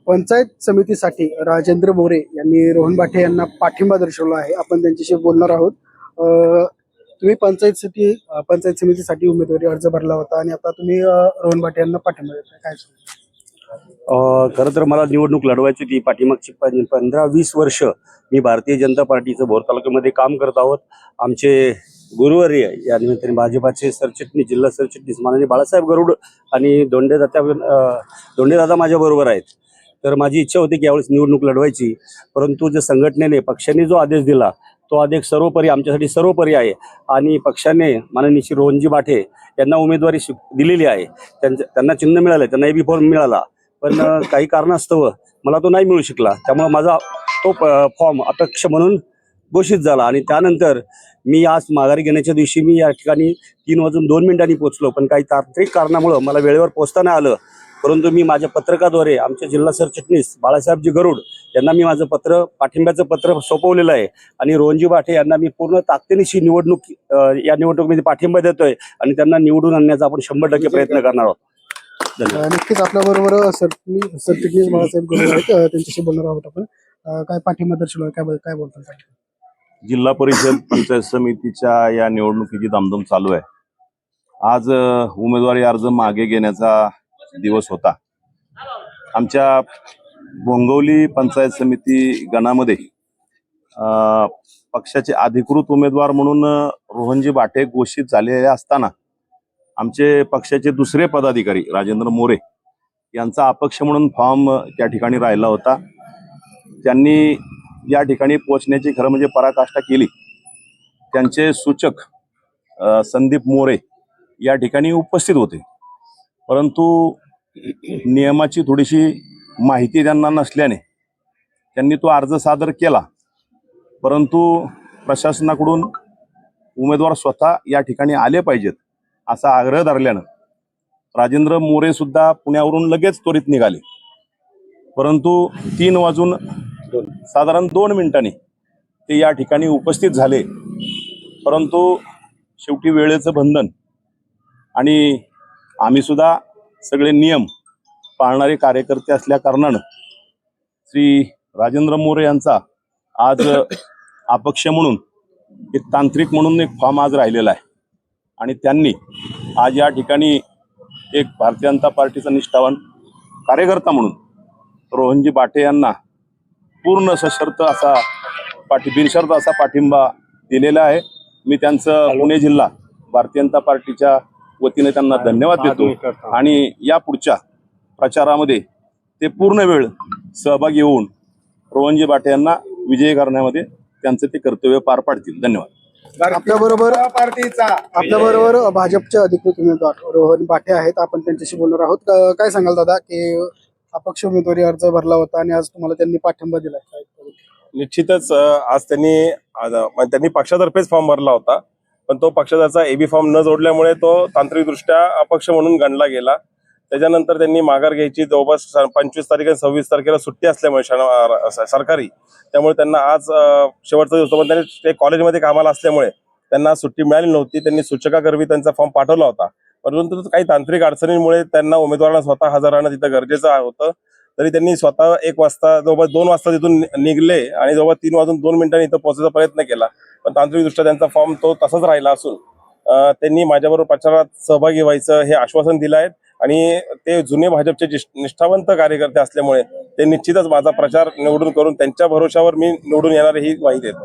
पंचायत समितीसाठी राजेंद्र मोरे यांनी रोहन बाठे यांना पाठिंबा दर्शवला आहे. आपण त्यांच्याशी बोलणार आहोत. तुम्ही पंचायत समितीसाठी उमेदवारी अर्ज भरला होता आणि आता तुम्ही रोहन बाठे यांना पाठिंबा देताय, काय सांगता? खरं तर मला निवडणूक लढवायची होती. पाठीमागची 15-20 वर्ष मी भारतीय जनता पार्टीचं भोर तालुक्यामध्ये काम करत आहोत. आमचे गुरुवर्य या निमित्ताने भाजपाचे सरचिटणीस, जिल्हा सरचिटणीस माननीय बाळासाहेब गरुड आणि दोंडेदादा माझ्या बरोबर आहेत. तर माझी इच्छा होती की यावेळेस निवडणूक लढवायची, परंतु जे संघटनेने पक्षाने जो आदेश दिला तो आदेश सर्वोपरी आमच्यासाठी सर्वोपरी आहे आणि पक्षाने माननीय श्री रोहनजी बाठे यांना उमेदवारी दिलेली आहे. त्यांना चिन्ह मिळालं, त्यांना एबी फॉर्म मिळाला, पण काही कारणास्तव मला तो नाही मिळू शकला. त्यामुळे माझा तो फॉर्म अपेक्ष म्हणून घोषित झाला आणि त्यानंतर मी आज माघारी घेण्याच्या दिवशी मी या ठिकाणी 3:02 पोहोचलो, पण काही तांत्रिक कारणामुळे मला वेळेवर पोहोचता नाही आलं. परंतु मी माझ्या पत्रकाद्वारे आमचे जिल्हा सरचिटणीस बाळासाहेबजी गरुड यांना मी माझं पाठिंब्याचं पत्र सोपवलेलं आहे आणि रोहनजी बाठे यांना मी पूर्ण ताकदीनिशी या निवडणुकीमध्ये पाठिंबा देतोय आणि त्यांना निवडून आणण्याचा आपण 100% प्रयत्न करणार आहोत. नक्कीच आपल्याबरोबर सरचिटणीस बाळासाहेब गरुड आहेत, त्यांच्याशी बोलणार आहोत आपण. काय पाठिंबा दर्शवला, काय बोलतात? जिल्हा परिषद पंचायत समितीच्या या निवडणुकीची धामधूम चालू आहे. आज उमेदवारी अर्ज मागे घेण्याचा दिवस होता. आमच्या बोंगवली पंचायत समिती गणामध्ये पक्षाचे अधिकृत उमेदवार म्हणून रोहनजी बाठे घोषित झालेले असताना आमचे पक्षाचे दुसरे पदाधिकारी राजेंद्र मोरे यांचा अपक्ष म्हणून फॉर्म त्या ठिकाणी राहिला होता. त्यांनी या ठिकाणी पोहोचण्याची खरं म्हणजे पराकाष्ठा केली. त्यांचे सूचक संदीप मोरे या ठिकाणी उपस्थित होते, परंतु नियमाची थोडीशी माहिती त्यांना नसल्याने त्यांनी तो अर्ज सादर केला. परंतु प्रशासनाकडून उमेदवार स्वतः या ठिकाणी आले पाहिजेत असा आग्रह धरल्यानं राजेंद्र मोरे सुद्धा पुण्यावरून लगेच त्वरित निघाले. परंतु 3:02 ते या ठिकाणी उपस्थित झाले. परंतु शेवटी वेळेचं बंधन आणि आम्ही सुद्धा सगळे नियम पाळणारे कार्यकर्ते असल्या कारणानं श्री राजेंद्र मोरे यांचा आज अपक्ष म्हणून एक तांत्रिक म्हणून एक फॉर्म आज राहिलेला आहे आणि त्यांनी आज या ठिकाणी एक भारतीय जनता पार्टीचा निष्ठावान कार्यकर्ता म्हणून रोहनजी बाठे यांना पूर्ण सशर्त असा बिनशर्त असा पाठिंबा दिलेला आहे. मी त्यांचं पुणे जिल्हा भारतीय जनता पार्टीच्या वतीने त्यांना धन्यवाद देतो आणि या पुढच्या प्रचारामध्ये ते पूर्ण वेळ सहभागी होऊन रोहनजी बाठे यांना विजयी करण्यामध्ये त्यांचं ते कर्तव्य पार पाडतील. धन्यवाद. आपल्याबरोबर भाजपचे अधिकृत उमेदवार रोहन बाठे आहेत, आपण त्यांच्याशी बोलणार आहोत. काय सांगाल दादा की अपक्ष उमेदवारी अर्ज भरला होता आणि आज तुम्हाला त्यांनी पाठिंबा दिला? निश्चितच आज त्यांनी पक्षातर्फेच फॉर्म भरला होता, पण तो पक्षाचा एबी फॉर्म न जोडल्यामुळे तो तांत्रिकदृष्ट्या अपक्ष म्हणून गणला गेला. त्याच्यानंतर त्यांनी माघार घ्यायची जवळपास 25 तारीख आणि 26 तारखेला सुट्टी असल्यामुळे सरकारी, त्यामुळे त्यांना आज शेवटचा दिवस, पण त्यांनी कॉलेजमध्ये कामाला असल्यामुळे त्यांना सुट्टी मिळाली नव्हती. त्यांनी सूचकाकरवी त्यांचा फॉर्म पाठवला होता, परंतु काही तांत्रिक अडचणींमुळे त्यांना उमेदवारांना स्वतः हजर राहणं तिथं गरजेचं होतं. तरी त्यांनी स्वतः 1 वाजता जवळपास 2 वाजता तिथून निघले आणि जवळपास 3:02 इथं पोहोचायचा प्रयत्न केला, पण तांत्रिकदृष्ट्या त्यांचा फॉर्म तो तसाच राहिला असून त्यांनी माझ्याबरोबर प्रचारात सहभागी व्हायचं हे आश्वासन दिलं आहे आणि ते जुने भाजपचे निष्ठावंत कार्यकर्ते असल्यामुळे ते निश्चितच माझा प्रचार निवडून करून त्यांच्या भरोशावर मी निवडून येणार ही ग्वाही देतो.